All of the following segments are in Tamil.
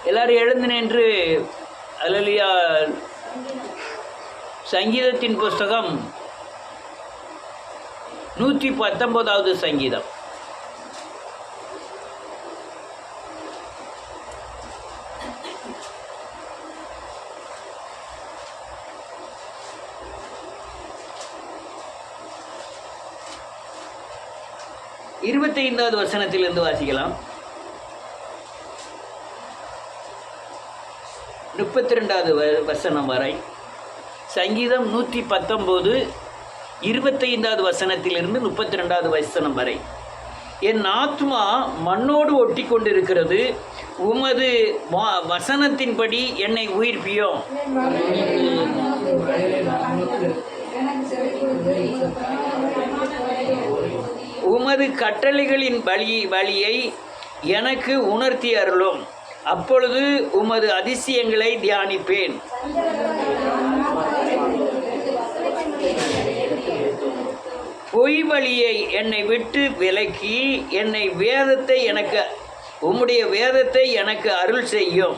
எல்லாரும் எழுந்து நின்று அல்லேலூயா. சங்கீதத்தின் புஸ்தகம் 119வது சங்கீதம். இருபத்தைந்தாவது வசனத்திலிருந்து வாசிக்கலாம். 32வது வசனம் வரை. சங்கீதம் 119 25வது வசனத்திலிருந்து 32வது வசனம் வரை. என் ஆத்மா மண்ணோடு ஒட்டி கொண்டிருக்கிறது, உமது வசனத்தின்படி என்னை உயிர்ப்பியோ. உமது கட்டளைகளின் வழியை எனக்கு உணர்த்தி அருளும், அப்பொழுது உமது அதிசயங்களை தியானிப்பேன். பொய் வழியை என்னை விட்டு விலக்கி என்னை உம்முடைய வேதத்தை எனக்கு அருள் செய்யும்.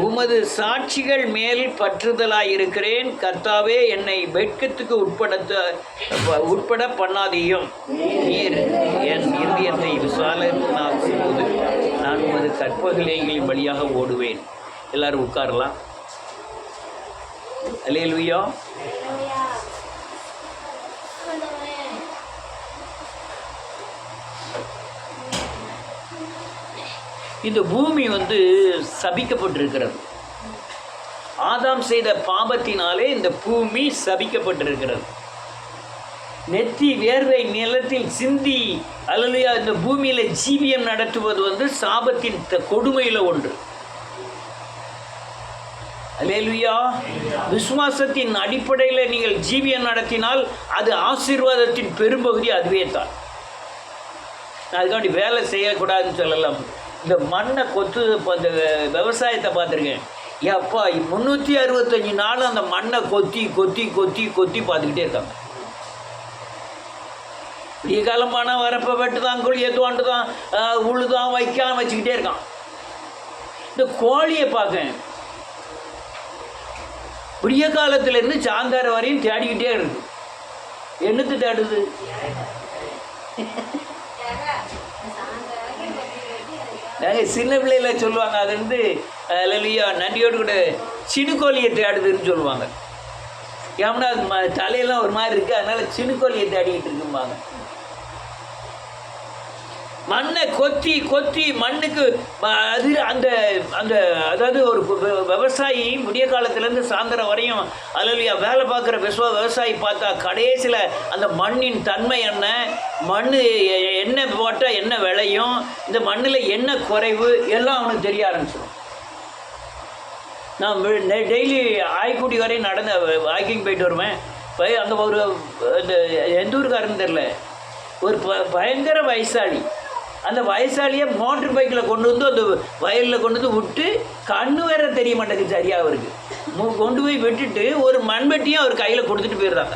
உமது சாட்சிகள் மேல் பற்றுதலாயிருக்கிறேன். கர்த்தாவே, என்னை வெட்கத்துக்கு உட்பட பண்ணாதையும். நீர் என் இருதயத்தை விசாலமாக்கும் போது நான் உமது கற்பனைகளின் வழியாக ஓடுவேன். எல்லாரும் உட்காரலாம். அல்லேலூயா. இந்த பூமி சபிக்கப்பட்டிருக்கிறது. ஆதாம் செய்த பாவத்தினாலே இந்த பூமி சபிக்கப்பட்டிருக்கிறது. நெத்தி வேர்வை நிலத்தில் சிந்தி அல்லேலூயா இந்த பூமியில் ஜீவியம் நடத்துவது சாபத்தின் கொடுமையில் ஒன்று. அல்லேலூயா. விசுவாசத்தின் அடிப்படையில் நீங்கள் ஜீவியம் நடத்தினால் அது ஆசீர்வாதத்தின் பெரும்பகுதி அதுவே தான். நான் அதுக்காண்டி வேலை செய்யக்கூடாதுன்னு சொல்லலாம். இந்த மண்ணை அந்த விவசாயத்தை பார்த்துருக்கேன். அப்பா 365 நாள் அந்த மண்ணை கொத்தி கொத்தி கொத்தி கொத்தி பார்த்துக்கிட்டே இருக்காங்க. விடிய காலமான வரப்பை வெட்டுதான், கோழியை தோண்டுதான், உழுதான், வச்சுக்கிட்டே இருக்கான். இந்த கோழியை பார்க்க விடிய காலத்திலேருந்து சாயந்தர வரையும் தேடிக்கிட்டே இருக்கு. என்னத்து தேடுது? நாங்கள் சின்ன பிள்ளையில சொல்லுவாங்க, அது அல்லேலூயா நன்றியோடு கூட சினுக்கோழியை தேடுதுன்னு சொல்லுவாங்க. ஏன்னா அது தலையெல்லாம் ஒரு மாதிரி இருக்குது, அதனால் சினுக்கோழியை தேடிக்கிட்டு இருக்கும்பாங்க. மண்ணை கொத்தி கொத்தி மண்ணுக்கு அது அந்த அந்த அதாவது ஒரு விவசாயி விடிய காலத்துலேருந்து சாயந்தரம் வரையும் அல்லேலூயா வேலை பார்க்குற விவசாயி பார்த்தா கடைசியில் அந்த மண்ணின் தன்மை என்ன, மண் என்ன போட்டால் என்ன விளையும், இந்த மண்ணில் என்ன குறைவு எல்லாம் அவனுக்கு தெரிய ஆரம்பிச்சிடும். நான் டெய்லி ஆய்க்குடி வரையும் வாக்கிங் போயிட்டு வருவேன். அங்கே ஒரு இந்த எந்த ஊருக்காரன்னு தெரில, ஒரு பயங்கர வயசாளி. அந்த வயசாலியை மோட்டர் பைக்கில் கொண்டு அந்த வயலில் கொண்டு விட்டு கண்ணு வேற தெரிய மாட்டேங்குது சரியாக அவருக்கு. கொண்டு போய் விட்டுட்டு ஒரு மண்வெட்டியும் அவர் கையில் கொடுத்துட்டு போயிடுறாங்க.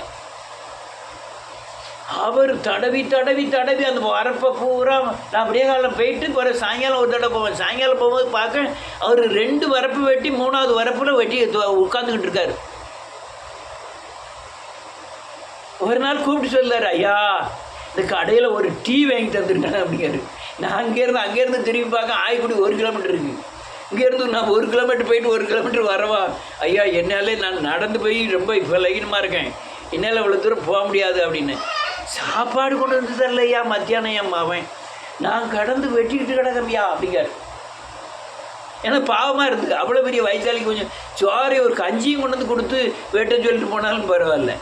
அவர் தடவி தடவி தடவி அந்த வரப்பை பூரா நான் அப்படியே காலம் போயிட்டு ஒரு சாயங்காலம் ஒரு தடவை போவேன். சாயங்காலம் போகும்போது பார்க்க அவர் 2 வரப்பு வெட்டி 3வது வரப்பில் வெட்டி உட்காந்துக்கிட்டு இருக்காரு. ஒரு நாள் கூப்பிட்டு சொல்லார், ஐயா இந்த கடையில் ஒரு டீ வாங்கி தந்துருக்காங்க அப்படிங்காரு. நான் அங்கேருந்து திரும்பி பார்க்க ஆய்க்குடி 1 கிலோமீட்டர் இருக்குது. இங்கேருந்து நான் 1 கிலோமீட்டர் போயிட்டு 1 கிலோமீட்டர் வரவா, ஐயா என்னாலே நான் நடந்து போய் ரொம்ப இப்போ லைனமாக இருக்கேன், என்னால் இவ்வளோ தூரம் போக முடியாது அப்படின்னு. சாப்பாடு கொண்டு வந்து தரல ஐயா, மத்தியானம் என் அவன் நான் கடந்து வெட்டிக்கிட்டு கிடக்கறியா அப்படிங்காரு. ஏன்னா பாவமாக இருந்தது. அவ்வளோ பெரிய வயசாளிக்கு கொஞ்சம் சோறு ஒரு கஞ்சியும் கொண்டு வந்து கொடுத்து வெட்ட சொல்லிட்டு போனாலும் பரவாயில்ல.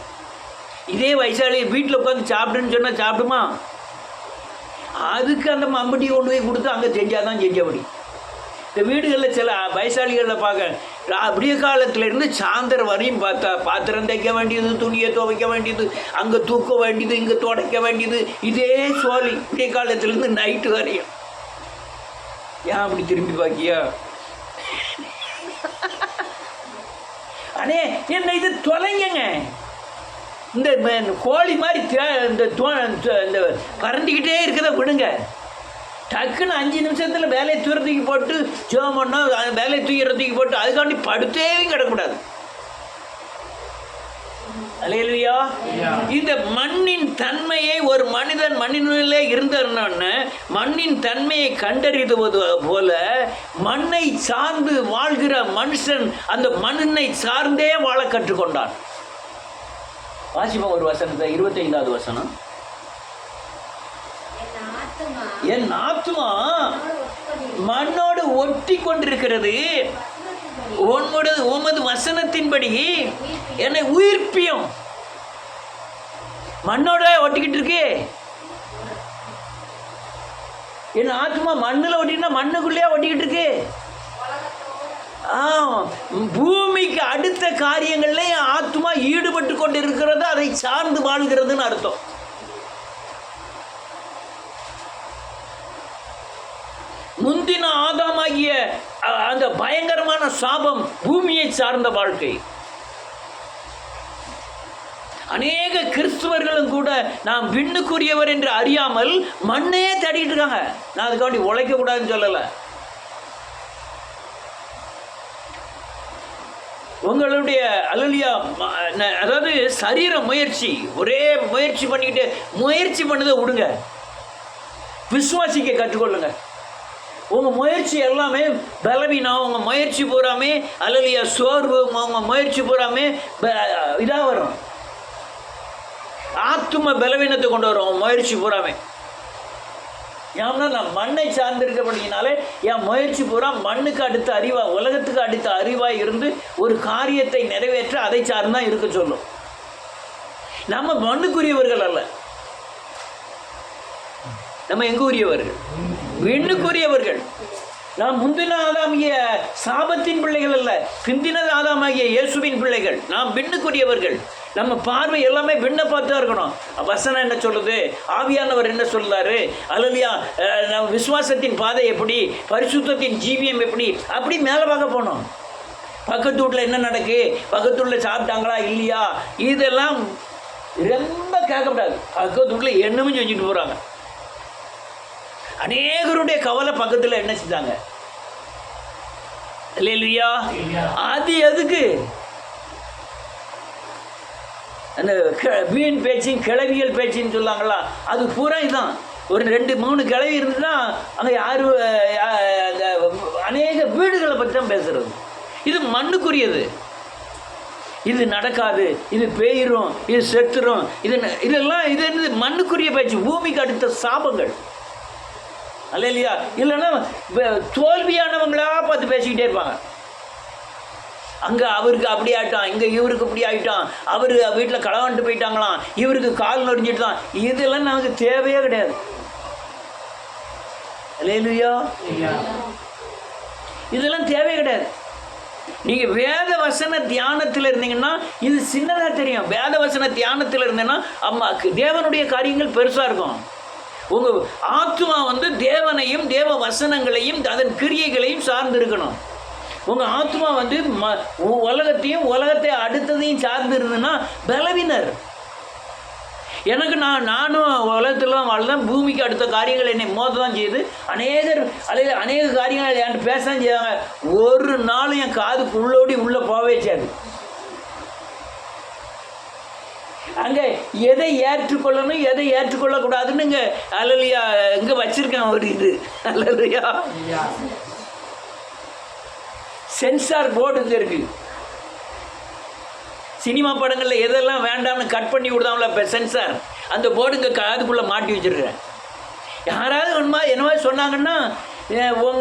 இதே வயசாளி வீட்டில் உட்காந்து சாப்பிடுன்னு சொன்னால் சாப்பிடுமா? அதுக்கு அந்த மம்பட்டியை கொண்டு போய் கொடுத்து அங்கே செஞ்சாதான் செஞ்சபடி. இந்த வீடுகளில் சில வயசாளிகளில் பார்க்க அப்படிய காலத்திலேருந்து சாயந்தரம் வரையும் பார்த்தா பாத்திரம் தைக்க வேண்டியது, துணியை துவைக்க வேண்டியது, அங்கே தூக்க வேண்டியது, இங்கே துடைக்க வேண்டியது, இதே சோழி விடிய காலத்திலேருந்து நைட்டு வரையும். ஏன் அப்படி திரும்பி பார்க்கியா? அண்ணே என்ன இது தொலைங்க, இந்த கோழி மாதிரி இந்த பறந்துக்கிட்டே இருக்கிறத விடுங்க. டக்குன்னு 5 நிமிஷத்தில் வேலையை தூரத்துக்கு போட்டு ஜெபம் பண்ணோம், வேலையை தூக்கிறதுக்கு போட்டு அதுக்காண்டி படுத்தே கிடக்கூடாது. அல்லேலூயா. இந்த மண்ணின் தன்மையை ஒரு மனிதன் மண்ணிலே இருந்தோன்னு மண்ணின் தன்மையை கண்டறிவது போல மண்ணை சார்ந்து வாழ்கிற மனுஷன் அந்த மண்ணை சார்ந்தே வாழ கற்றுக்கொண்டான். வாசிப்போம் ஒரு வசனத்தை, 25வது வசனம். என் ஆத்துமா மண்ணோடு ஒட்டி கொண்டிருக்கிறது, உமது வசனத்தின்படி என்னை உயிர்ப்பியும். மண்ணோட ஒட்டிக்கிட்டு இருக்கு. என் ஆத்மா மண்ணில் ஒட்டினா மண்ணுக்குள்ளேயே ஒட்டிக்கிட்டு இருக்கு. பூமிக்கு அடுத்த காரியங்கள்ல என் ஆத்மா ஈடுபட்டு கொண்டு இருக்கிறது, அதை சார்ந்து வாழ்கிறதுன்னு அர்த்தம். முந்தின ஆதாமாகிய அந்த பயங்கரமான சாபம் பூமியை சார்ந்த வாழ்க்கை. அநேக கிறிஸ்துவர்களும் கூட நாம் விண்ணுக்குரியவர் என்று அறியாமல் மண்ணே தேடிட்டு இருக்காங்க. நான் அதுக்காண்டி உழைக்க கூடாதுன்னு சொல்லலை. உங்களுடைய அல்லேலூயா, அதாவது சரீர முயற்சி, ஒரே முயற்சி பண்ணிக்கிட்டு முயற்சி பண்ணதை விடுங்க, விசுவாசிக்க கற்றுக்கொள்ளுங்க. உங்கள் முயற்சி எல்லாமே பலவீனம், உங்கள் முயற்சி பூராமே அல்லேலூயா சோர்வு, உங்கள் முயற்சி பூராமே இதாக வரும், ஆத்தும பலவீனத்தை கொண்டு வரும் முயற்சி பூராமே. ஏன்னா நான் மண்ணை சார்ந்திருக்கப்படினாலே என் முயற்சி பூரா மண்ணுக்கு அடுத்த அறிவாக, உலகத்துக்கு அடுத்த அறிவாக இருந்து ஒரு காரியத்தை நிறைவேற்ற அதை சார்ந்தான் இருக்க சொல்லும். நம்ம மண்ணுக்குரியவர்கள் அல்ல, நம்ம எங்க உரியவர்கள்? விண்ணுக்குரியவர்கள். நாம் முந்தின ஆதாமிய சாபத்தின் பிள்ளைகள் அல்ல, பிந்தின ஆதாமாகிய இயேசுவின் பிள்ளைகள். நாம் விண்ணுக்குரியவர்கள். நம்ம பார்வை எல்லாமே விண்ணை பார்த்தா இருக்கணும். வசனம் என்ன சொல்லுது, ஆவியானவர் என்ன சொல்றாரு, அல்லையா நம்ம விசுவாசத்தின் பாதை எப்படி, பரிசுத்தத்தின் ஜீவியம் எப்படி, அப்படி மேலே பார்க்க போனோம். பக்கத்து வீட்டில் என்ன நடக்கு, பக்கத்து வீட்டில் சாப்பிட்டாங்களா இல்லையா, இதெல்லாம் ரொம்ப கேட்கக்கூடாது. பக்கத்து வீட்டில் என்னமும் செஞ்சுட்டு போகிறாங்க. அநேகருடைய கவலை பக்கத்தில் என்ன செஞ்சாங்க இல்லையா, அது எதுக்கு? அந்த வீண் பேச்சின் கிளவியல் பேச்சின்னு சொல்லாங்களா, அது பூரா இதுதான். ஒரு 2-3 கிளவி இருந்துன்னா அங்கே யாரு அநேக வீடுகளை பற்றி தான் பேசுறது. இது மண்ணுக்குரியது. இது நடக்காது, இது பெயரும், இது செத்துரும், இதெல்லாம் இது மண்ணுக்குரிய பேச்சு, பூமிக்கு அடுத்த சாபங்கள். அல்லையா? இல்லைன்னா தோல்வியானவங்களா பார்த்து பேசிக்கிட்டே இருப்பாங்க. அங்கே அவருக்கு அப்படி ஆகிட்டான், இங்கே இவருக்கு இப்படி ஆகிட்டான், அவர் வீட்டில் களவாண்டு போயிட்டாங்களாம், இவருக்கு கால் நொடிஞ்சிட்டு தான். இதெல்லாம் நமக்கு தேவையே கிடையாது. அல்லேலூயா. இதெல்லாம் தேவையே கிடையாது. நீங்கள் வேத வசன தியானத்தில் இருந்தீங்கன்னா இது சின்னதாக தெரியும். வேத வசன தியானத்தில் இருந்தீங்கன்னா அம்மாக்கு தேவனுடைய காரியங்கள் பெருசாக இருக்கும். உங்கள் ஆத்மா தேவனையும் தேவ வசனங்களையும் அதன் கிரியைகளையும் சார்ந்து இருக்கணும். உங்கள் ஆத்மா உலகத்தையும் உலகத்தை அடுத்ததையும் சார்ந்து இருந்ததுன்னா பலவீனர். எனக்கு நானும் உலகத்தில் வாழ்தான், பூமிக்கு அடுத்த காரியங்கள் என்னை மோத தான் செய்யுது. அநேக காரியங்கள் என்கிட்ட பேச தான் செய்வாங்க. ஒரு நாளும் என் காதுக்கு உள்ளோடி உள்ளே போவே செய்யாது. அங்கே எதை ஏற்றுக்கொள்ளணும் எதை ஏற்றுக்கொள்ளக்கூடாதுன்னு இங்கே அல்லையா இங்கே வச்சிருக்கேன் ஒரு இது. அல்லையா சென்சார் போர்டு இங்கே இருக்குது. சினிமா படங்களில் எதெல்லாம் வேண்டாம்னு கட் பண்ணி விடுதாங்களா இப்போ சென்சார், அந்த போர்டு இங்கே காதுக்குள்ளே மாட்டி வச்சுருக்கேன். யாராவது என்னவா சொன்னாங்கன்னா,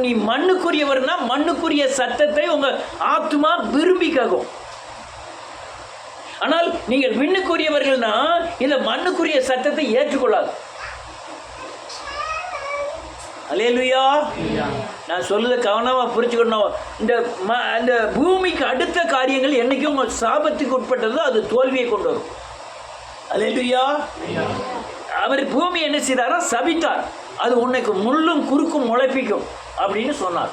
நீ மண்ணுக்குரியவர்னா மண்ணுக்குரிய சத்தத்தை உங்கள் ஆத்மா விரும்பி கேட்கும். ஆனால் நீங்கள் விண்ணுக்குரியவர்கள்னா இந்த மண்ணுக்குரிய சத்தத்தை ஏற்றுக்கொள்ளாது. அல்லேலூயா. நான் சொல்லுறத கவனமாக புரிஞ்சுக்கணும். இந்த பூமிக்கு அடுத்த காரியங்கள் என்னைக்கும் உங்கள் சாபத்துக்கு உட்பட்டதோ அது தோல்வியை கொண்டு வரும். அல்லேலூயா. அவர் பூமி என்ன செய்தாரோ சபித்தார். அது உன்னைக்கு முள்ளும் குறுக்கும் முளைப்பிக்கும் அப்படின்னு சொன்னார்.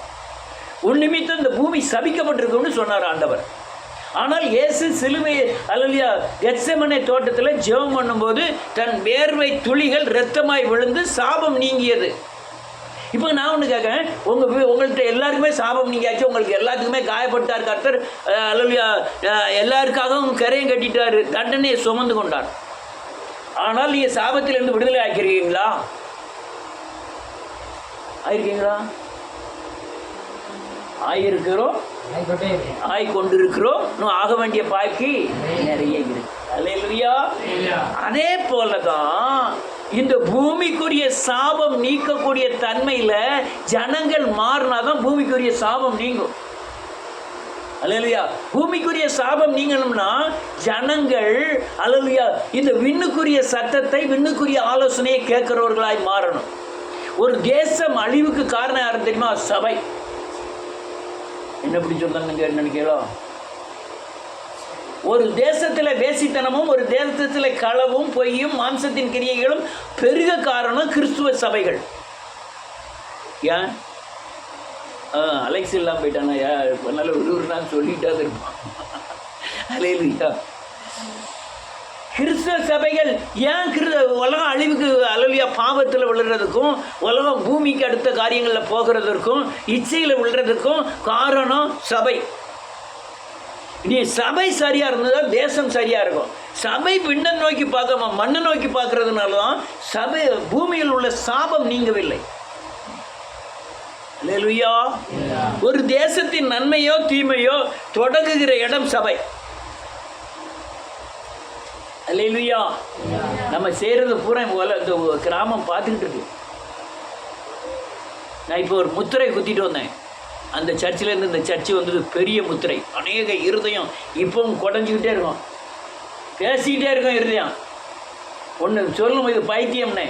உன் நிமித்தம் இந்த பூமி சபிக்கப்பட்டிருக்கும்னு சொன்னார் ஆண்டவர். ஆனால் இயேசு சிலுவையை அல்லேலூயா கெத்செமனே தோட்டத்தில் ஜெபம் பண்ணும்போது தன் வேர்வை துளிகள் இரத்தமாய் விழுந்து சாபம் நீங்கியது. இப்போ நான் ஒன்று கேட்கேன், உங்கள்கிட்ட எல்லாருக்குமே சாபம் நீங்காச்சு, உங்களுக்கு எல்லாத்துக்குமே காயப்பட்டார் கர்த்தர், அல்லேலூயா, எல்லாருக்காகவும் கரையும் கட்டிட்டார், தண்டனையை சுமந்து கொண்டார். ஆனால் நீங்கள் சாபத்திலிருந்து விடுதலை ஆக்கியிருக்கீங்களா? ஆயிருக்கீங்களா? ஆயிருக்கிறோம், ஆய்கொண்டிருக்கிறோம், இன்னும் ஆக வேண்டிய பாக்கி நிறைய இருக்கு. அல்லேலூயா. அதே போலதான் இந்த பூமிக்குரிய சாபம் நீக்கக்கூடிய தன்மையில ஜனங்கள் மாறினாதான் பூமிக்குரிய சாபம் நீங்கும். அல்லேலூயா. பூமிக்குரிய சாபம் நீங்கணும்னா ஜனங்கள் அல்லேலூயா இந்த விண்ணுக்குரிய சத்தத்தை, விண்ணுக்குரிய ஆலோசனையை கேட்கிறவர்களாய் மாறணும். ஒரு தேசம் அழிவுக்கு காரணம் யாரும் தெரியுமா? சபை. என்ன இப்படி சொல்றாங்க நினைக்கிறோ? ஒரு தேசத்தில் வேசித்தனமும், ஒரு தேசத்தில் களவும், பொய்யும், மாம்சத்தின் கிரியைகளும் பெருக காரணம் கிறிஸ்துவ சபைகள். ஏன் அலெக்ஸ் இல்லாமல் போயிட்டானா? நல்ல ஒரு நாள் சொல்லிட்டா இருப்பான். அல்லேலூயா. கிறிஸ்தவ சபைகள் ஏன் உலகம் அழிவுக்கு, அல்லேலூயா, பாவத்தில் விழுறதுக்கும், உலகம் பூமிக்கு அடுத்த காரியங்களில் போகிறதுக்கும், இச்சையில் விழுறதுக்கும் காரணம் சபை. நீ சபை சரியா இருந்ததா தேசம் சரியா இருக்கும். சபை பின்ன நோக்கி பார்க்காம மண்ணை நோக்கி பார்க்கறதுனால தான் சபை பூமியில் உள்ள சாபம் நீங்கவில்லை. அல்லேலூயா. ஒரு தேசத்தின் நன்மையோ தீமையோ தொடங்குகிற இடம் சபை. அல்லேலூயா. நம்ம செய்கிறது பூரா இந்த கிராமம் பார்த்துக்கிட்டு இருக்கு. நான் இப்போ ஒரு முத்திரை குத்திட்டு வந்தேன். அந்த சர்ச்சிலேருந்து இந்த சர்ச்சு வந்தது பெரிய முத்திரை. அநேக இருதயம் இப்பவும் குடஞ்சிக்கிட்டே இருக்கும், பேசிக்கிட்டே இருக்கும். இருதயம் ஒன்று சொல்லும், இது பைத்தியம்னு.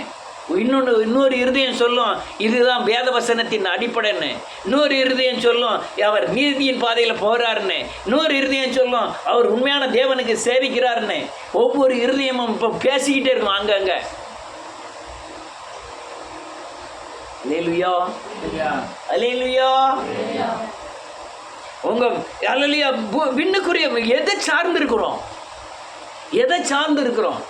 இன்னொரு இருதயம் சொல்லும், இதுதான் வேத வசனத்தின் அடிப்படைன்னு. இன்னொரு இருதயம் சொல்லும், அவர் நீதியின் பாதையில் போகிறாருன்னு. இன்னொரு இருதயம் சொல்லும், அவர் உண்மையான தேவனுக்கு சேவிக்கிறாருன்னு. ஒவ்வொரு இருதயமும் இப்போ பேசிக்கிட்டே இருக்கும் அங்கங்க. அல்லேலூயா. அல்லேலூயா. உங்க அல்லேலூயா விண்ணுக்குரிய எதை சார்ந்து இருக்கிறோம்? எதை சார்ந்து இருக்கிறோம்?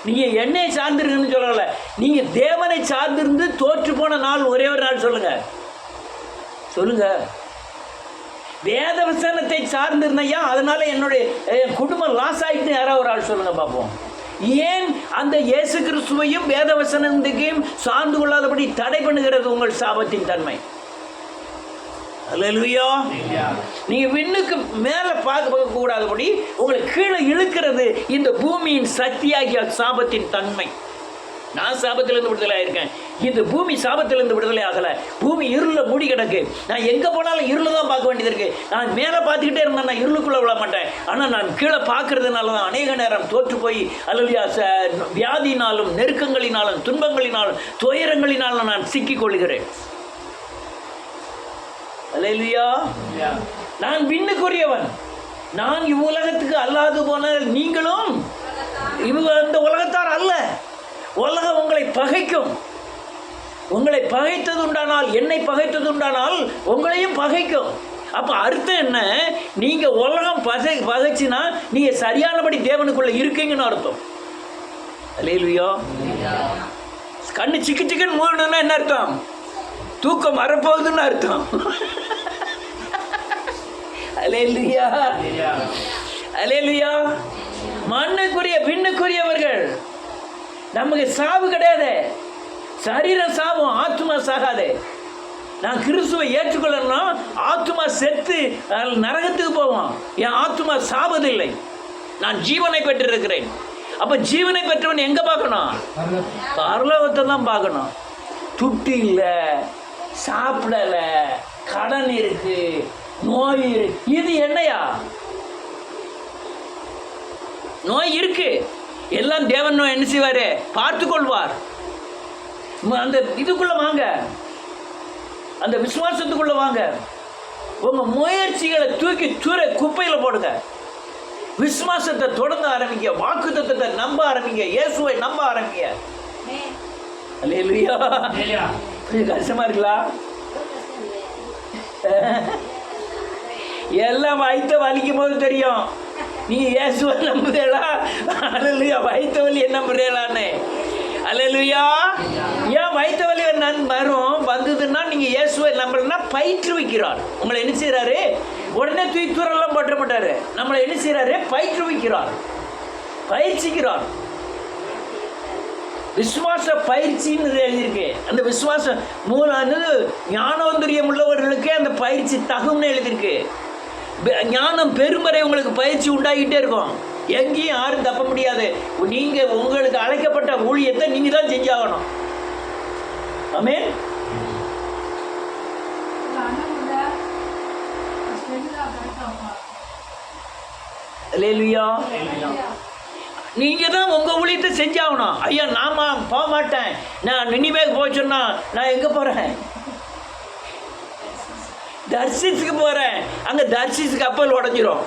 நீங்க என்னை சார்ந்திருக்குன்னு சொல்லல, நீங்க தேவனை சார்ந்திருந்து தோற்று போன நாள் ஒரே ஒரு நாள் சொல்லுங்க. சொல்லுங்க. வேத வசனத்தை சார்ந்திருந்தையா, அதனால என்னுடைய குடும்பம் லாஸ் ஆகிட்டு யாராவது ஒரு ஆள் சொல்லுங்க பார்ப்போம். ஏன் அந்த இயேசு கிறிஸ்துவையும் வேத வசனத்தையும் சார்ந்து கொள்ளாதபடி தடை பண்ணுகிறது உங்கள் சாபத்தின் தன்மை? அல்லேலூயா. நீங்க விண்ணுக்கு மேல பார்க்க கூடாதபடி உங்களை கீழே இழுக்கிறது இந்த பூமியின் சக்தியாகிய சாபத்தின் தன்மை. நான் சாபத்திலிருந்து விடுதலை ஆயிருக்கேன், இந்த பூமி சாபத்திலிருந்து விடுதலை ஆகலை. பூமி இருள மூடி கிடக்கு. நான் எங்கே போனாலும் இருளை தான் பார்க்க வேண்டியது இருக்கு. நான் மேலே பார்த்துக்கிட்டே இருந்தேன், நான் இருளுக்குள்ளே விட மாட்டேன். ஆனால் நான் கீழே பார்க்கறதுனால தான் அநேக நேரம் தோற்று போய் அல்லேலூயா வியாதினாலும், நெருக்கங்களினாலும், துன்பங்களினாலும், துயரங்களினாலும் நான் சிக்கிக் கொள்கிறேன். அல்லேலூயா. நான் விண்ணுக்குரியவன். நான் இவ்வுலகத்துக்கு அல்லாது போனால் நீங்களும் இந்த உலகத்தார் அல்ல. உலகம் உங்களை பகைக்கும். உங்களை பகைத்தது உண்டானால், என்னை பகைத்தது உண்டானால் உங்களையும் பகைக்கும். அப்போ அர்த்தம் என்ன? நீங்கள் உலகம் பகைச்சினா நீங்கள் சரியானபடி தேவனுக்குள்ளே இருக்கீங்கன்னு அர்த்தம். அல்லேலூயா. கண்ணு சிக்கு சிக்கன் மூடணும்னா என்ன அர்த்தம்? தூக்கம் வரப்போகுதுன்னு அர்த்தம். அல்லேலூயா. அல்லேலூயா. மண்ணுக்குரிய விண்ணுக்குரியவர்கள். நமக்கு சாவு கிடையாது. சரீரம் சாவும், ஆத்மா சாகாது. நான் கிறிஸ்துவை ஏற்றுக்கொள்ளணும்னா ஆத்மா செத்து நரகத்துக்கு போவோம். என் ஆத்மா சாவதில்லை, நான் ஜீவனை பெற்றிருக்கிறேன். அப்போ ஜீவனை பெற்றவன் எங்கே பார்க்கணும்? பரலோகத்தை தான் பார்க்கணும். துட்டு இல்லை, சாப்பிடலை, கடன் இருக்கு, நோய் இருக்கு. இது என்னையா? நோய் இருக்கு, எல்லாம் தேவன் என்ன செய்வாரு? பார்த்து கொள்வார். அந்த இதுக்குள்ள வாங்க, அந்த விசுவாசத்துக்குள்ள வாங்க. உங்க முயற்சிகளை தூக்கி குப்பையில போடுங்க. விசுவாசத்தை தொடங்க ஆரம்பிங்க. வாக்குத்தத்தத்தை நம்ப ஆரம்பிங்க. இயேசுவை நம்ப ஆரம்பிங்க. அல்லேலூயா. கொஞ்சம் கஷ்டமா இருக்கலாம். எல்லாம் வயிற்ற வலிக்கும் போது தெரியும் நீ இயேசுவை நம்புறீங்களா, அல்லேலூயா, வயிற்று வலி நம்புறீங்களான்னு. அல்லேலூயா. ஏன் ஏன் வயிற்று வலி வந்ததுன்னா நீங்கள் இயேசுவை நம்மளா பயிற்றுவிக்கிறார். உங்களை என்ன செய்கிறாரு? உடனே தூய்த்தூரெல்லாம் போட்ட மாட்டார். நம்மளை என்ன செய்கிறாரு? பயிற்றுவிக்கிறார், பயிற்சிக்கிறார். விசுவாச பயிற்சின்னு எழுதியிருக்கு. அந்த விசுவாசம் ஞானோந்தரியம் உள்ளவர்களுக்கே அந்த பயிற்சி தகும்னு எழுதியிருக்கு. ஞானம் பெருமறை உங்களுக்கு பயிற்சி உண்டாகிட்டே இருக்கும். எங்கேயும் யாரும் தப்ப முடியாது. நீங்கள் உங்களுக்கு அழைக்கப்பட்ட ஊழியத்தை நீங்கள் தான் செஞ்சாகணும். ஆமென். அல்லேலூயா. நீங்கள் தான் உங்கள் ஊழியத்தை செஞ்சாகணும். ஐயா நாம போக மாட்டேன், நான் நினிவேக்கு போக சொன்னா நான் எங்கே போகிறேன்? தர்சிஸுக்கு போகிறேன். அங்கே தர்சிஸ் கப்பல் உடஞ்சிரும்.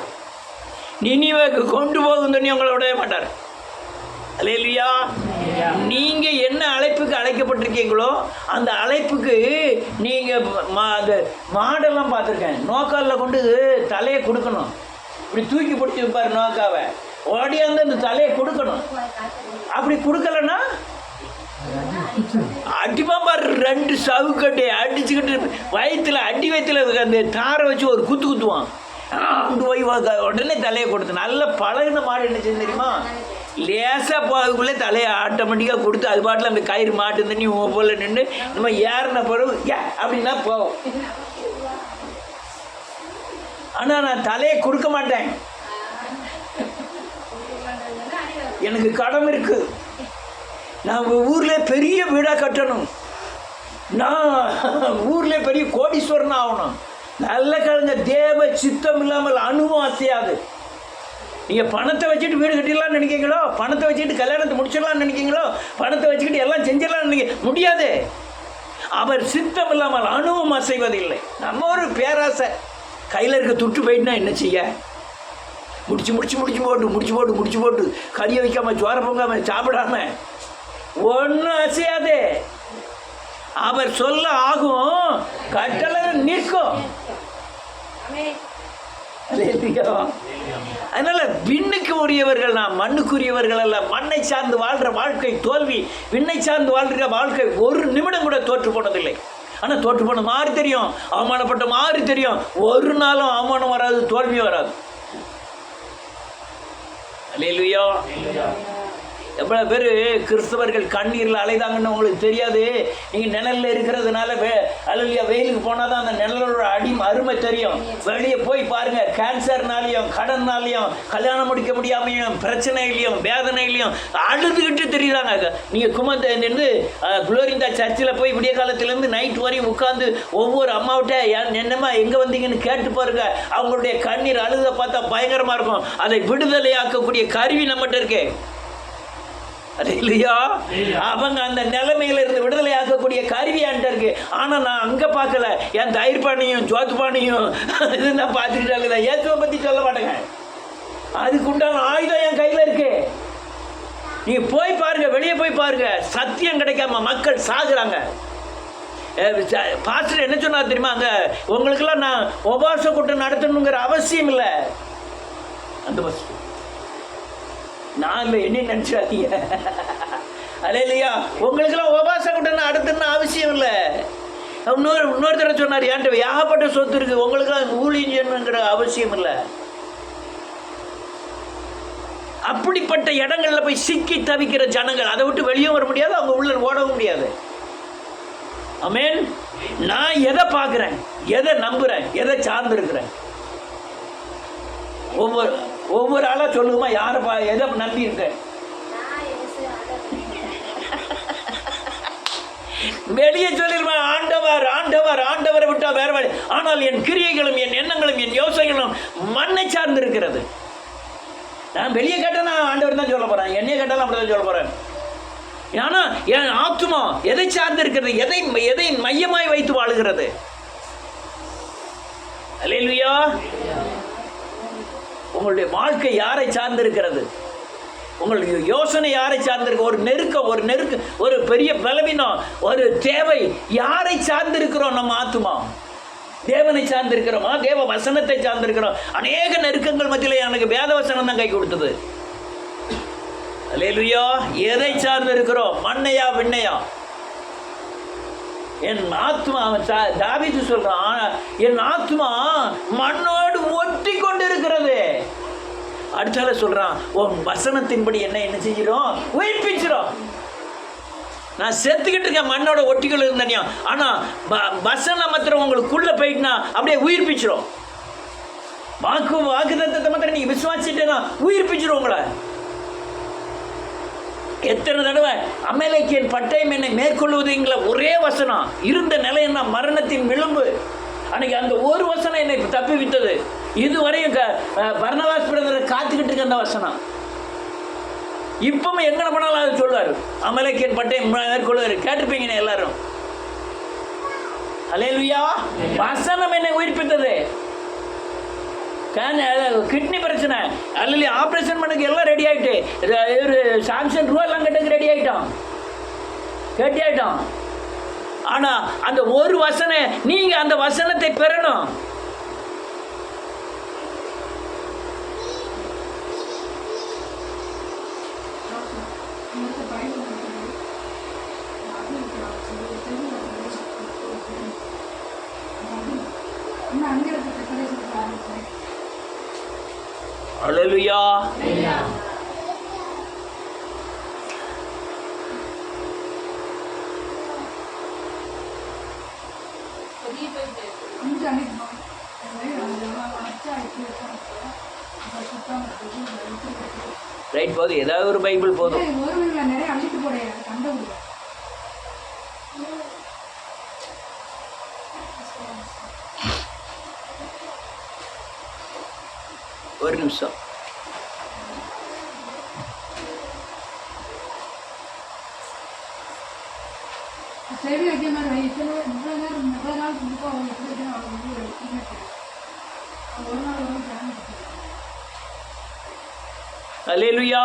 நினிவேக்கு கொண்டு போகும் தண்ணி உங்களை விடவே மாட்டார். அல்லேலூயா. நீங்கள் என்ன அழைப்புக்கு அழைக்கப்பட்டிருக்கீங்களோ அந்த அழைப்புக்கு நீங்கள் அந்த மாடெல்லாம் பார்த்துருக்கேன். நோக்காலில் கொண்டு தலையை கொடுக்கணும். இப்படி தூக்கி பிடிச்சி வைப்பார் நோக்காவை. ஓடியாந்து அந்த தலையை கொடுக்கணும். அப்படி கொடுக்கலன்னா அடிப்பாம்பார். 2 சவுக்கட்டை அடிச்சுக்கிட்டு வயிற்றுல அடி வயிற்றுல அந்த தாரை வச்சு ஒரு குத்து குத்துவான். கொண்டு போய் உடனே தலையை கொடுத்து நல்ல பழகின மாடு என்ன செய்ய தெரியுமா? லேசாக போகக்குள்ளே தலையை ஆட்டோமேட்டிக்காக கொடுத்து அது பாட்டில் அந்த கயிறு மாட்டு தண்ணி போல் நின்று நம்ம ஏறின பிறகு அப்படின்னா போவோம். ஆனால் நான் தலையை கொடுக்க மாட்டேன். எனக்கு கடமை இருக்கு. நான் ஊரில் பெரிய வீடாக கட்டணும், நான் ஊரில் பெரிய கோடீஸ்வரன் ஆகணும். நல்ல கலங்க தேவ சித்தம் இல்லாமல் அணுவும் அசையாது. நீங்கள் பணத்தை வச்சுட்டு வீடு கட்டிடலாம்னு நினைக்கிங்களோ, பணத்தை வச்சுக்கிட்டு கல்யாணத்தை முடிச்சிடலாம்னு நினைக்கிங்களோ, பணத்தை வச்சுக்கிட்டு எல்லாம் செஞ்சிடலாம்னு நினைக்க முடியாது. அவர் சித்தம் இல்லாமல் அணுவும் அசைவதில்லை. நம்ம ஒரு பேராசை. கையில் இருக்க துட்டு போயிட்டுனா என்ன செய்ய? முடிச்சு போட்டு கறியை வைக்காமல் சோற பொங்காமல் சாப்பிடாம ஒன்றும் அசையாது. அவர் சொல்ல ஆகும், கட்டளை நிற்கும். அதனால விண்ணுக்கு உரியவர்கள் நாம் மண்ணுக்குரியவர்கள் அல்ல. மண்ணை சார்ந்து வாழ்கிற வாழ்க்கை தோல்வி, விண்ணை சார்ந்து வாழ்கிற வாழ்க்கை ஒரு நிமிடம் கூட தோற்று போனதில்லை. ஆனால் தோற்று போன மாதிரி தெரியும், அவமானப்பட்ட மாதிரி தெரியும். ஒரு நாளும் அவமானம் வராது, தோல்வி வராது. அல்லேலூயா. எவ்வளோ பேர் கிறிஸ்தவர்கள் கண்ணீரில் அலைதாங்கன்னு உங்களுக்கு தெரியாது. நீங்கள் நிழலில் இருக்கிறதுனால அல்லேலூயா வெயிலுக்கு போனால் தான் அந்த நிழலோட அருமை தெரியும். வெளியே போய் பாருங்கள், கேன்சர்னாலையும் கடன்னாலையும் கல்யாணம் முடிக்க முடியாமையும் பிரச்சனையிலையும் வேதனையிலையும் அழுதுகிட்டு தெரியுறாங்க. நீங்கள் குமந்தேருந்து குளோரிந்தா சர்ச்சில் போய் விடிய காலத்துலேருந்து நைட் வரையும் உட்காந்து ஒவ்வொரு அம்மாவிட்ட என்னம்மா எங்கே வந்தீங்கன்னு கேட்டு பாருங்க. அவங்களுடைய கண்ணீர் அழுத பார்த்தா பயங்கரமாக இருக்கும். அதை விடுதலையாக்கக்கூடிய கருவி நம்மகிட்ட இருக்கு. அது இல்லையா? அவங்க அந்த நிலைமையில இருந்து விடுதலை ஆக்கக்கூடிய கருவியான்ட்டு இருக்கு. ஆனால் நான் அங்கே பார்க்கல. என் தயிர்பானையும் ஜோத்துப்பானையும் இது நான் பார்த்துக்கிட்டாங்க. ஏற்றுவை பற்றி சொல்ல மாட்டேங்க. அதுக்கு உண்டான ஆயுதம் என் கையில் இருக்கு. நீங்கள் போய் பாருங்க, வெளியே போய் பாருங்க. சத்தியம் கிடைக்காம மக்கள் சாகுறாங்க. பாஸ்டர் என்ன சொன்னா தெரியுமா? அங்கே உங்களுக்கெல்லாம் நான் உபவாச கூட்டம் நடத்தணுங்கிற அவசியம் இல்லை. அந்த பஸ் நான் இல்லை, என்ன நினச்சாதீங்க. அல்லேலூயா. உங்களுக்கெல்லாம் உபவாச கூட்டம் அடுத்துன்னு அவசியம் இல்லை. இன்னொருத்தர சொன்னார், ஏன்ட்ட ஏகப்பட்ட சொத்து இருக்குது, உங்களுக்கெல்லாம் ஊழியம் செய்யணுங்கிற அவசியம் இல்லை. அப்படிப்பட்ட இடங்களில் போய் சிக்கி தவிக்கிற ஜனங்கள், அதை விட்டு வெளியே வர முடியாது, அவங்க உள்ள ஓடவும் முடியாது. ஆமென். நான் எதை பார்க்குறேன், எதை நம்புகிறேன், எதை சார்ந்திருக்கிறேன்? ஒவ்வொரு ஆளாக சொல்லுங்கம்மா, யாரை எதை நம்பி இருக்கேன்? வெளியே சொல்லிடுவேன், ஆண்டவர் ஆண்டவர் ஆண்டவரை விட்டா வேற வழி. ஆனால் என் கிரியைகளும் என் எண்ணங்களும் என் யோசனைகளும் மண்ணை சார்ந்து இருக்கிறது. நான் வெளியே கேட்டால் நான் ஆண்டவர் தான் சொல்ல போகிறேன், என்னையே கேட்டாலும் அப்படி தான் சொல்ல போகிறேன். ஏன்னா என் ஆத்மா எதை சார்ந்து இருக்கிறது, எதை மையமாய் வைத்து வாழுகிறது? அல்லேலூயா. உங்களுடைய வாழ்க்கை யாரை சார்ந்திருக்கிறது? உங்களுடைய யோசனை யாரை சார்ந்திருக்கு? ஒரு நெருக்கம், ஒரு பெரிய பலவீனம், ஒரு தேவை யாரை சார்ந்திருக்கிறோம்? நம்ம ஆத்துமா தேவனை சார்ந்திருக்கிறோமா? தேவ வசனத்தை சார்ந்திருக்கிறோம்? அநேக நெருக்கங்கள் மத்தியில் எனக்கு வேத வசனம் தான் கை கொடுத்தது. அல்லேலூயா. எதை சார்ந்து இருக்கிறோம்? மண்ணையா விண்ணையா? என் ஆத்மா, தாவீது சொல்றான், என் ஆத்மா மண்ணோடு ஒட்டி கொண்டு இருக்கிறது. அடுத்தால சொல்றான், உன் வசனத்தின்படி என்ன செஞ்சிடும், உயிர்ப்பிச்சிடும். நான் செத்துக்கிட்டு இருக்கேன், மண்ணோட ஒட்டிகள் இருந்தனியா, ஆனா வசனம் மாத்திரம் உங்களுக்குள்ள போயிட்டுனா அப்படியே உயிர்ப்பிச்சிடும். வாக்கு தத்தத்தை மாத்திரம் நீங்க விசுவாசிட்டேன்னா உயிர்ப்பிச்சிடும் உங்களை. எத்தனை தடவை அமலேக்கியன் பட்டயம் என்னை மேற்கொள்வதுங்கிற ஒரே வசனம், இருந்த நிலை என்ன, மரணத்தின் விளிம்பு. அன்னைக்கு அந்த ஒரு வசனம் என்னை தப்பி விட்டது. இதுவரையும் பர்னபாஸ் பிரதரை காத்துக்கிட்டு இருக்க அந்த வசனம். இப்பவும் எங்க பண்ணாலும் அதை சொல்லுவார், அமலேக்கியன் பட்டயம் மேற்கொள்வார். கேட்டிருப்பீங்க எல்லாரும். அல்லேலூயா. வசனம் என்னை உயிர்ப்பித்தது. கிட்னி பிரச்சனை, அல்ல ஆப்ரேஷன் பண்ணக்கு எல்லாம் ரெடி ஆகிட்டு, ஒரு சாம்சன் ரூபாயெல்லாம் கட்டுக்கு ரெடி ஆகிட்டோம், கட்டி ஆகிட்டோம். ஆனால் அந்த ஒரு வசனம், நீங்கள் அந்த வசனத்தை பெறணும். அல்லேலூயா. ரைட், போதும், ஏதாவது ஒரு பைபிள் போதும். ஒரு நிமிஷம். அல்லேலூயா.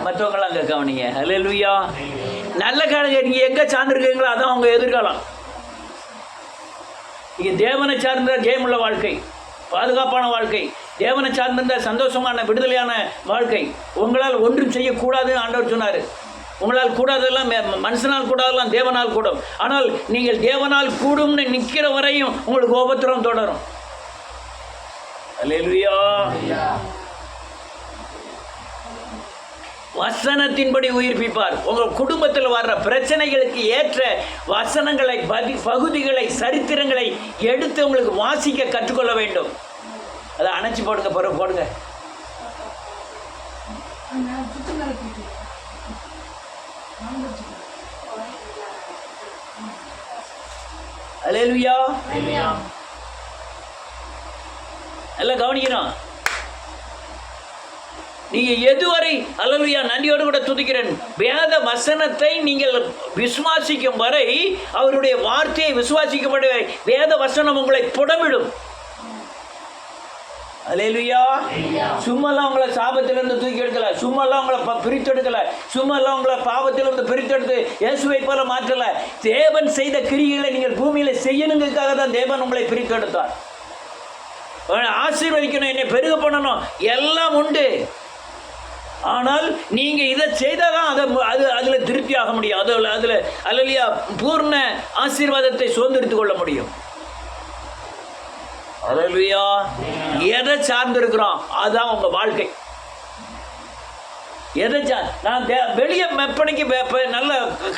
மற்றவங்களாம் அங்கே கவனிங்க. அல்லேலூயா. நல்ல காலம், நீங்கள் எங்கே சார்ந்திருக்கீங்களோ அதான் உங்கள் எதிர்காலம். இங்கே தேவனை சார்ந்த ஜெயமுள்ள வாழ்க்கை, பாதுகாப்பான வாழ்க்கை, தேவனை சார்ந்திருந்த சந்தோஷமான விடுதலையான வாழ்க்கை. உங்களால் ஒன்றும் செய்யக்கூடாதுன்னு ஆண்டவர் சொன்னார். உங்களால் கூடாதெல்லாம் மனுஷனால் கூடாதெல்லாம் தேவனால் கூடும். ஆனால் நீங்கள் தேவனால் கூடும்னு நிற்கிற வரையும் உங்களுக்கு உபத்திரம் தொடரும். அல்லேலூயா. வசனத்தின்படி உயிர்ப்பிப்பார். உங்கள் குடும்பத்தில் வர்ற பிரச்சனைகளுக்கு ஏற்ற வசனங்களை, பகுதிகளை, சரித்திரங்களை எடுத்து உங்களுக்கு வாசிக்க கற்றுக்கொள்ள வேண்டும். அதை அணைச்சி போடுங்க, பிறகு போடுங்க. அல்லேலூயா. எல்லாம் கவனிக்கணும். நீங்க எதுவரை, அல்லேலூயா, நன்றியோடு கூட துதிக்கிறேன், வேத வசனத்தை நீங்கள் விசுவாசிக்கும் வரை, அவருடைய வார்த்தையை விசுவாசிக்கும் வரை வேத வசனம் உங்களை புடமிடும். அல்லேலூயா. சும்மாலாம் உங்களை சாபத்திலிருந்து தூக்கி எடுக்கல, சும்மாலாம் உங்களை பிரித்தெடுக்கல, சும்மாலாம் உங்களை பாவத்திலிருந்து பிரித்தெடுத்து இயேசுவை போல மாற்றல. தேவன் செய்த கிரியைகளை நீங்கள் பூமியில செய்யணுங்கிறதுக்காக தான் தேவன் உங்களை பிரித்தெடுத்தார். ஆசீர்வதிக்கணும், என்னை பெருக பண்ணணும், எல்லாம் உண்டு. ஆனால் நீங்க இதை செய்தாதான் அதுல திருப்தி ஆக முடியும். அதுல அல்லேலூயா பூர்ண ஆசீர்வாதத்தை சுதந்திரித்துக் கொள்ள முடியும். அல்லேலூயா. எதை சார்ந்து இருக்கிறோம் அதுதான் உங்க வாழ்க்கை. எதை நான் வெளியே மெப்பனைக்கு நல்ல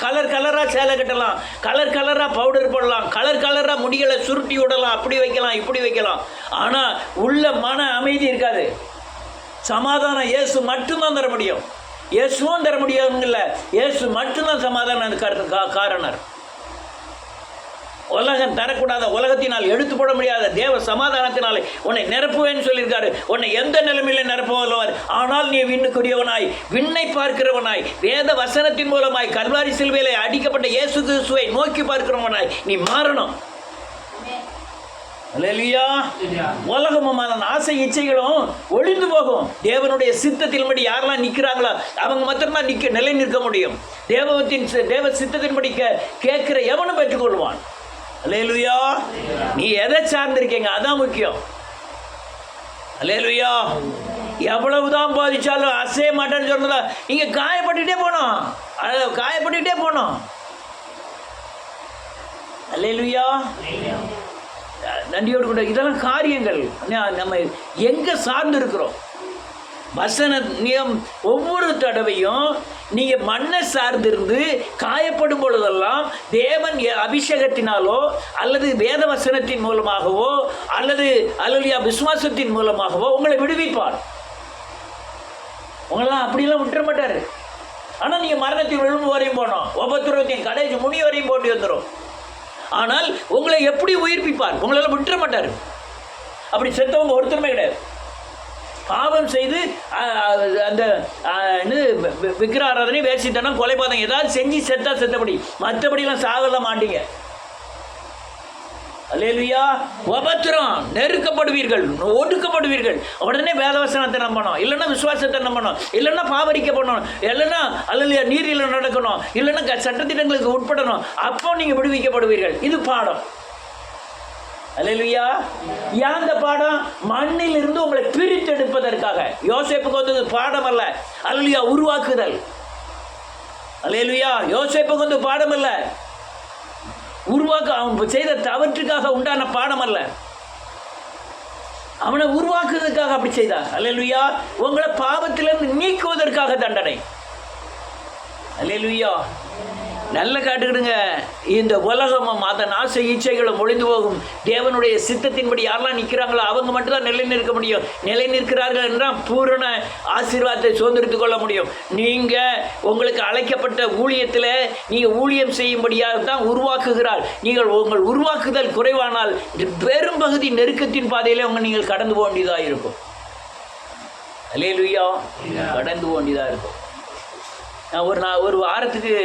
கலர் கலராக சேலை கட்டலாம், கலர் கலராக பவுடர் போடலாம், கலர் கலராக முடிகளை சுருட்டி விடலாம், அப்படி வைக்கலாம், இப்படி வைக்கலாம். ஆனால் உள்ள மன அமைதி இருக்காது. சமாதானம் இயேசு மட்டும்தான் தர முடியும். இயேசுவும் தர முடியாதுங்கள, இயேசு மட்டும்தான் சமாதானம் காரணர். உலகம் தரக்கூடாத, உலகத்தினால் எடுத்து போட முடியாத தேவ சமாதானத்தினாலே உன்னை நிரப்புவேன்னு சொல்லியிருக்காரு. உன்னை எந்த நிலைமையில நிரப்புவல்லவர். ஆனால் நீ விண்ணுக்குரியவனாய், விண்ணை பார்க்கிறவனாய், வேத வசனத்தின் மூலமாய் கல்வாரி சிலுவையிலே அடிக்கப்பட்ட இயேசு கிறிஸ்துவை நோக்கி பார்க்கிறவனாய் நீ மாறணும். அல்லேலூயா. உலகமான ஆசை இச்சைகளும் ஒழிந்து போகும். தேவனுடைய சித்தத்தின்படி யாரெல்லாம் நிற்கிறாங்களோ அவங்க மாத்திரம்தான் நிலை நிற்க முடியும். தேவ சித்தத்தின்படி கேட்கிற எவனும் பெற்றுக்கொள்வான். அல்லேலூயா. நீ எதை சார்ந்திருக்கீங்க அதான் முக்கியம். அல்லேலூயா. எவ்வளவுதான் பாதிச்சாலும் அசைய மாட்டேன்னு சொன்னதா நீங்க காயப்பட்டுட்டே போனோம், காயப்பட்டுட்டே போனோம். அல்லேலூயா. நன்றியோடு கூட இதெல்லாம் காரியங்கள் நம்ம எங்கே சார்ந்து இருக்கிறோம். வசனம் ஒவ்வொரு தடவையும் நீங்கள் மண்ணை சார்ந்திருந்து காயப்படும் பொழுதெல்லாம் தேவன் அபிஷேகத்தினாலோ அல்லது வேத வசனத்தின் மூலமாகவோ அல்லது விசுவாசத்தின் மூலமாகவோ உங்களை விடுவிப்பார். உங்களெல்லாம் அப்படிலாம் விட்டுற மாட்டார். ஆனால் நீங்கள் மரணத்தின் விளிம்பு வரையும் போனோம், உபத்திரவத்தின் கடைசி முனி வரையும் போட்டு வந்துடும். ஆனால் உங்களை எப்படி உயிர்ப்பிப்பார்? உங்களெல்லாம் விட்டுற மாட்டார். அப்படி செத்தவங்க ஒருத்தருமே கிடையாது. பாவம் செய்து அந்த விக்கிர ஆராதனை, வேசித்தனம், கொலைபாதகம் ஏதாவது செஞ்சு செத்தா செத்தபடி, மற்றபடிலாம் சாகலாம் மாட்டீங்க. அல்லேலூயா. உபத்திரம், நெருக்கப்படுவீர்கள், ஒடுக்கப்படுவீர்கள். உடனே வேதவசனத்தை நம்பணும், இல்லைன்னா விசுவாசத்தை நம்பணும், இல்லைன்னா பாவரிக்க பண்ணணும், இல்லைன்னா அல்லையா நீரில் நடக்கணும், இல்லைன்னா சட்டத்திட்டங்களுக்கு உட்படணும். அப்போ நீங்கள் விடுவிக்கப்படுவீர்கள். இது பாடம். அல்லேலூயா. ஏன் அந்த பாடம்? மண்ணில் இருந்து உங்களை பிரித்து எடுப்பதற்காக. யோசேப்புக்கு வந்தது பாடம் அல்ல, அல்லேலூயா, உருவாக்குதல். அல்லேலூயா. யோசேப்புக்கு வந்து பாடம் அல்ல, அவன் செய்த தவற்றுக்காக உண்டான பாடம் அல்ல, அவனை உருவாக்குவதற்காக அப்படி செய்தார். அல்லேலூயா. உங்களை பாவத்திலிருந்து நீக்குவதற்காக தண்டனை. அல்லேலூயா. நல்ல காட்டுக்கிடுங்க. இந்த உலகமும் அதன் ஆசை இச்சைகளும் ஒளிந்து போகும். தேவனுடைய சித்தத்தின்படி யாரெல்லாம் நிற்கிறாங்களோ அவங்க மட்டும்தான் நிலை நிற்க முடியும். நிலை நிற்கிறார்கள் என்றால் பூரண ஆசீர்வாதத்தை சுதந்திரித்துக் கொள்ள முடியும். நீங்கள் உங்களுக்கு அழைக்கப்பட்ட ஊழியத்தில் நீங்கள் ஊழியம் செய்யும்படியாக தான் உருவாக்குகிறார். உங்கள் உருவாக்குதல் குறைவானால் பெரும் பகுதி நெருக்கத்தின் பாதையிலே நீங்கள் கடந்து போக வேண்டியதாக இருக்கும். அல்லேலூயா. கடந்து போக வேண்டியதாக இருக்கும். நான் ஒரு வாரத்துக்கு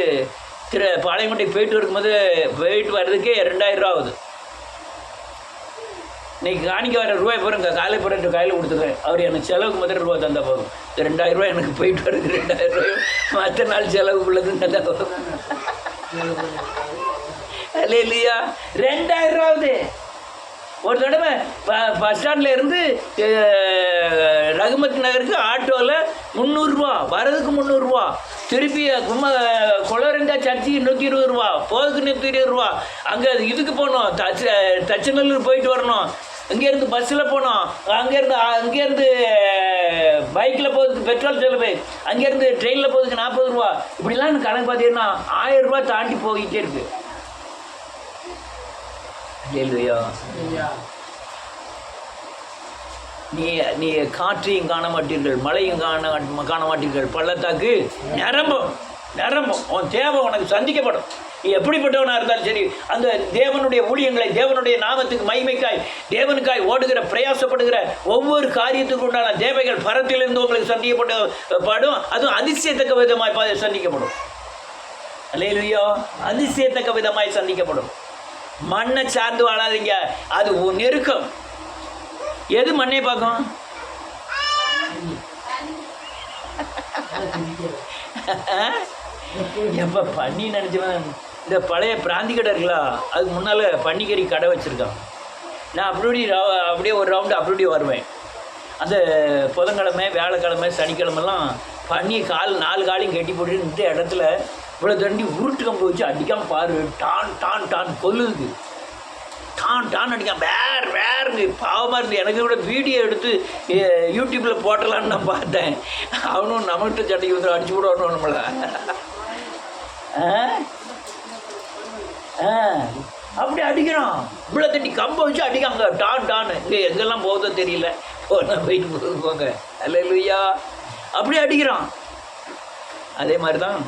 பாளையங்கோட்டை போயிட்டு வர்றதுக்கே 2000 ரூபா ஆகுது. இன்னைக்கு காணிக்க வர ரூபாய் போகிறேங்க, காலை போகிற கையில் கொடுத்துருக்கேன். அவர் எனக்கு செலவுக்கு முதல் ரூபா தந்தால் போதும். 2000 ரூபாய் எனக்கு போயிட்டு வருது. 2000 ரூபாயும் மற்ற நாள் செலவுக்கு உள்ளதுன்னு தந்தால் போதும். இல்லையா? 2000 ரூபா ஆகுது. ஒரு தடவை பஸ் ஸ்டாண்டில் இருந்து ரகுமத் நகருக்கு ஆட்டோவில் 300 ரூபா, வரதுக்கு 300 ரூபா, திருப்பி கொலரங்கா சர்ச்சுக்கு 120 ரூபா, போகிறதுக்கு 120 ரூபா. அங்கே இதுக்கு போகணும், தச்சநல்லூர் போயிட்டு வரணும். இங்கேருந்து பஸ்ஸில் போனோம், அங்கேருந்து பைக்கில் போகிறதுக்கு பெட்ரோல் செலவு, அங்கேருந்து ட்ரெயினில் போகிறதுக்கு 40 ரூபா. இப்படிலாம் கணக்கு பார்த்தீங்கன்னா 1000 ரூபா தாண்டி போய்கிட்டே இருக்கு. நீ காற்றையும் காண மாட்டீர்கள், மழையும் காண மாட்டீர்கள், பள்ளத்தாக்கு நிரம்பும். உன் தேவை உனக்கு சந்திக்கப்படும். நீ எப்படிப்பட்டவனாக இருந்தாலும் சரி, அந்த தேவனுடைய ஊழியங்களை, தேவனுடைய நாமத்துக்கு மகிமைக்காய், தேவனுக்காய் ஓடுகிற பிரயாசப்படுகிற ஒவ்வொரு காரியத்துக்கு உண்டான தேவைகள் பரத்திலிருந்து உங்களுக்கு சந்திக்கப்படும். அதுவும் அதிசயத்தக்க விதமாய் சந்திக்கப்படும். அல்லேலூயா. அதிசயத்தக்க விதமாய் சந்திக்கப்படும். மண்ணை சார்ந்து வாழாதீங்க, அது நெருக்கம். எது மண்ணை பார்க்கும்? எப்போ பண்ணி நினச்சவன் இந்த பழைய பிராந்தி கடை இருக்குல்ல, அதுக்கு முன்னால் பன்னிக்கறி கடை வச்சுருக்கான். நான் அப்படியே ஒரு ரவுண்டு அப்படியே வருவேன். அந்த புதன்கிழமை, வியாழக்கிழமை, சனிக்கிழமெல்லாம் பண்ணி 4 காலையும் கட்டி போட்டு இந்த இடத்துல இவ்வளோ தண்டி உருட்டு கம்பு வச்சு அடிக்காமல் பாரு, டான் கொல்லுது. டான் அடிக்காம வேறுங்க பாவமாக இருந்து. எனக்கு கூட வீடியோ எடுத்து யூடியூப்பில் போட்டலான்னு நான் பார்த்தேன். அவனும் நம்மகிட்ட சட்டைக்கு வந்து அடிச்சு விடணும் நம்மளை. அப்படி அடிக்கிறான், இவ்வளோ தட்டி கம்பை வச்சு அடிக்காங்க, டான். இங்கே எங்கெல்லாம் போகுதோ தெரியல, போயிட்டு போங்க. அல்லேலூயா. அப்படி அடிக்கிறான். அதே மாதிரி தான்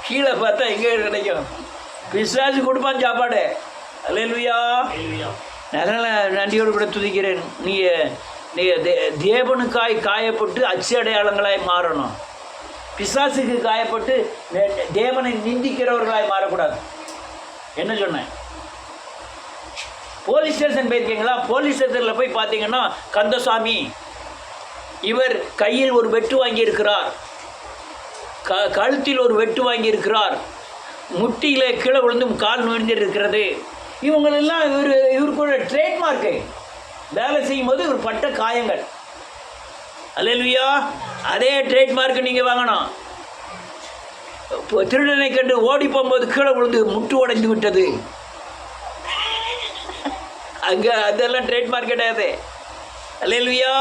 கீழே பார்த்தா எங்கே கிடைக்கும்? பிசாசு கொடுப்பான் சாப்பாடு. அல்லேலூயா. அதனால் நன்றியோடு கூட துதிக்கிறேன். நீங்கள் தேவனுக்காய் காயப்பட்டு அச்சு அடையாளங்களாய் மாறணும். பிசாசுக்கு காயப்பட்டு தேவனை நிந்திக்கிறவர்களாய் மாறக்கூடாது. என்ன சொன்னேன்? போலீஸ் ஸ்டேஷன் போயிருக்கீங்களா? போலீஸ் ஸ்டேஷனில் போய் பார்த்தீங்கன்னா, கந்தசாமி இவர் கையில் ஒரு வெட்டு வாங்கியிருக்கிறார், கழுத்தில் ஒரு வெட்டு வாங்கியிருக்கிறார், முட்டியில் கீழே விழுந்தும் கால் நுழைஞ்சிருக்கிறது. இவங்களெல்லாம் இவருக்கு ஒரு ட்ரேட்மார்க்கு. வேலை செய்யும் போது இவர் பட்ட காயங்கள். அல்லேலூயா. அதே ட்ரேட்மார்க் நீங்கள் வாங்கணும். இப்போ திருடனை கண்டு ஓடி போகும்போது கீழே விழுந்து முட்டு உடைந்து விட்டது, அங்கே அதெல்லாம் ட்ரேட்மார்க் கிடையாது. அல்லேலூயா.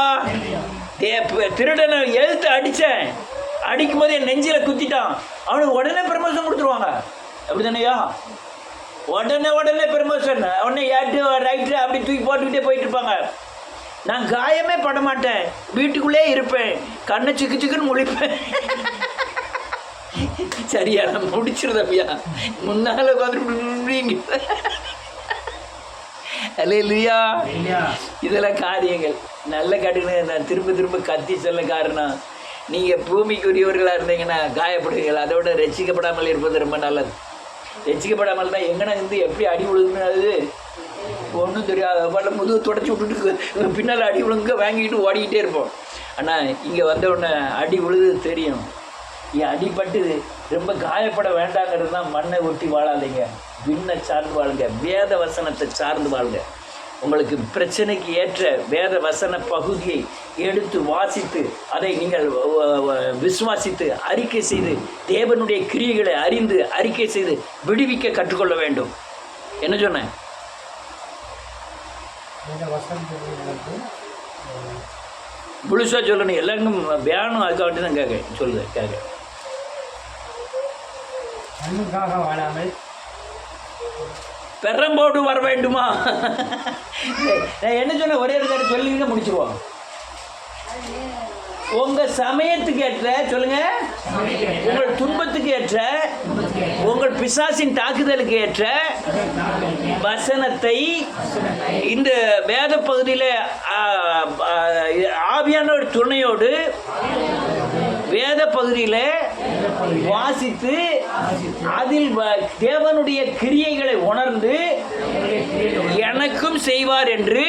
திருடனை எழுத்து அடித்தேன், அடிக்கும் போது என் நெஞ்சில் குத்திட்டான், அவனுக்கு உடனே ப்ரமோஷன் கொடுத்துருவாங்க. அப்படி தானேயா? உடனே ப்ரமோஷன், உடனே ஏட்டு ரைட்டு அப்படி தூக்கி போட்டுக்கிட்டே போயிட்டு இருப்பாங்க. நான் காயமே பட மாட்டேன், வீட்டுக்குள்ளே இருப்பேன், கண்ணை சிக்கு சிக்குன்னு முழிப்பேன். சரியா, நான் முடிச்சிருந்தப்பியா முன்னால் உட்காந்துருப்பீங்க. அல்லேலூயா. இதெல்லாம் காரியங்கள் நல்ல கட்டுன்னு நான் திரும்ப கத்தி சொல்ல காரணம், நீங்கள் பூமிக்குரியவர்களாக இருந்தீங்கன்னா காயப்படுவீர்கள். அதோட ரசிக்கப்படாமல் இருப்பது ரொம்ப நல்லது. ரசிக்கப்படாமல் தான் எங்கன்னா இருந்து எப்படி அடி விழுங்குன்னு ஒன்றும் தெரியாது. பாட்ட முதுகு தொடச்சி விட்டுட்டு பின்னால் அடி விழுங்க வாங்கிக்கிட்டு ஓடிக்கிட்டே இருப்போம். ஆனால் இங்கே வந்த உடனே அடி விழுது தெரியும். என் அடிப்பட்டு ரொம்ப காயப்பட வேண்டாங்கிறது தான். மண்ணை ஒட்டி வாழாதீங்க, விண்ணை சார்ந்து வாழுங்க, வேத வசனத்தை சார்ந்து வாழுங்க. உங்களுக்கு பிரச்சனைக்கு ஏற்ற வேத வசன பகுதியை எடுத்து வாசித்து அதை நீங்கள் விசுவாசித்து அறிக்கை செய்து தேவனுடைய கிரியைகளை அறிந்து அறிக்கை செய்து விடுவிக்க கற்றுக்கொள்ள வேண்டும். என்ன சொன்னேன்? முழுசாக சொல்லணும், எல்லாருக்கும் வேணும். அதுக்காக வேண்டி தான் கேட்க வாழாமல் பெரம்போடு வர வேண்டுமா? நான் என்ன சொன்ன ஒரே ஒரு தடவை சொல்லிங்க முடிச்சுருவோம். உங்கள் சமயத்துக்கு ஏற்ற சொல்லுங்க, உங்கள் துன்பத்துக்கு ஏற்ற, உங்கள் பிசாசின் தாக்குதலுக்கு ஏற்ற வசனத்தை இந்த வேத பகுதியில் ஆவியான துணையோடு வேத பகுதியில் வாசித்து அதில் தேவனுடைய கிரியைகளை உணர்ந்து எனக்கும் செய்வார் என்று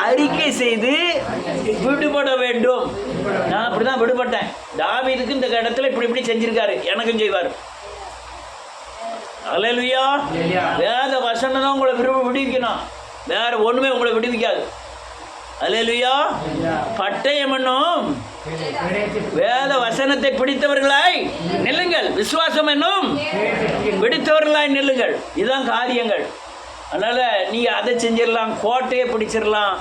அறிக்கை செய்து விடுபட வேண்டும். நான் அப்படிதான் விடுபட்டேன். தாவீதுக்கு இந்த இடத்துல இப்படி செஞ்சிருக்காரு, எனக்கும் செய்வார். அல்லேலூயா. வேத வசனம் தான் உங்களை விடுவிக்கணும், வேற ஒண்ணுமே உங்களை விடுவிக்காது. அல்லேலூயா. பட்டயம் என்னும் வேத வசனத்தை பிடித்தவர்களாய் நில்லுங்கள், விசுவாசம் என்னும் பிடித்தவர்களாய் நில்லுங்கள். இதுதான் காரியங்கள். அதனால் நீங்கள் அதை செஞ்சிடலாம், கோட்டையை பிடிச்சிடலாம்,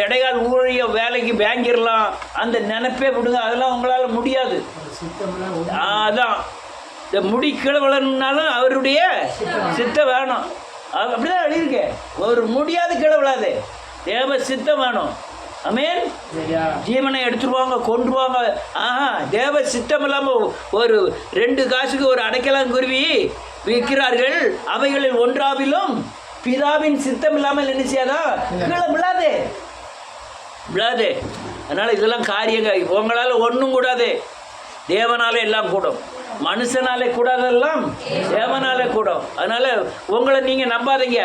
இடைக்கால் ஊழிய வேலைக்கு வாங்கிடலாம், அந்த நினைப்பே விடுங்க. அதெல்லாம் உங்களால் முடியாது. அதான் இந்த முடி கீழே விழணும்னாலும் அவருடைய சித்தம் வேணும். அப்படிதான் எழுதியிருக்கேன், ஒரு முடியாது கீழே விழாது, தேவ சித்தம் வேணும். ஆமென். ஜீவனை எடுத்துருவாங்க, கொண்டுருவாங்க. தேவ சித்தம் இல்லாமல் ஒரு 2 காசுக்கு ஒரு அடைக்கலம் குருவி விற்கிறார்கள். அவைகளில் ஒன்றாவிலும் பிதாவின் சித்தம் இல்லாமல் என்ன செய்யாதா? கீழே விழாது. அதனால் இதெல்லாம் காரியங்கள் உங்களால் ஒன்றும் கூடாது, தேவனாலே எல்லாம் கூடும். மனுஷனாலே கூடாதெல்லாம் தேவனாலே கூடும். அதனால் உங்களை நீங்கள் நம்பாதீங்க,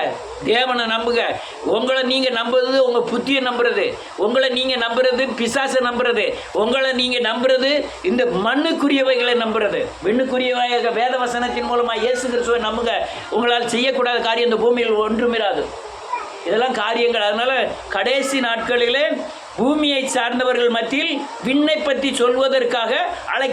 தேவனை நம்புங்க. உங்களை நீங்கள் நம்புறது உங்கள் புத்தியை நம்புறது, உங்களை நீங்கள் நம்புறது பிசாசை நம்புறது, உங்களை நீங்கள் நம்புறது இந்த மண்ணுக்குரியவைகளை நம்புறது. விண்ணுக்குரியவையாக வேத வசனத்தின் மூலமாக இயேசு கிறிஸ்துவை நம்புங்க. உங்களால் செய்யக்கூடாத காரியம் இந்த பூமியில் ஒன்றுமிராது. இதெல்லாம் காரியங்கள். அதனால் கடைசி நாட்களிலே பூமியை சார்ந்தவர்கள் மத்தியில் விண்ணை பற்றி சொல்வதற்காக அழைக்க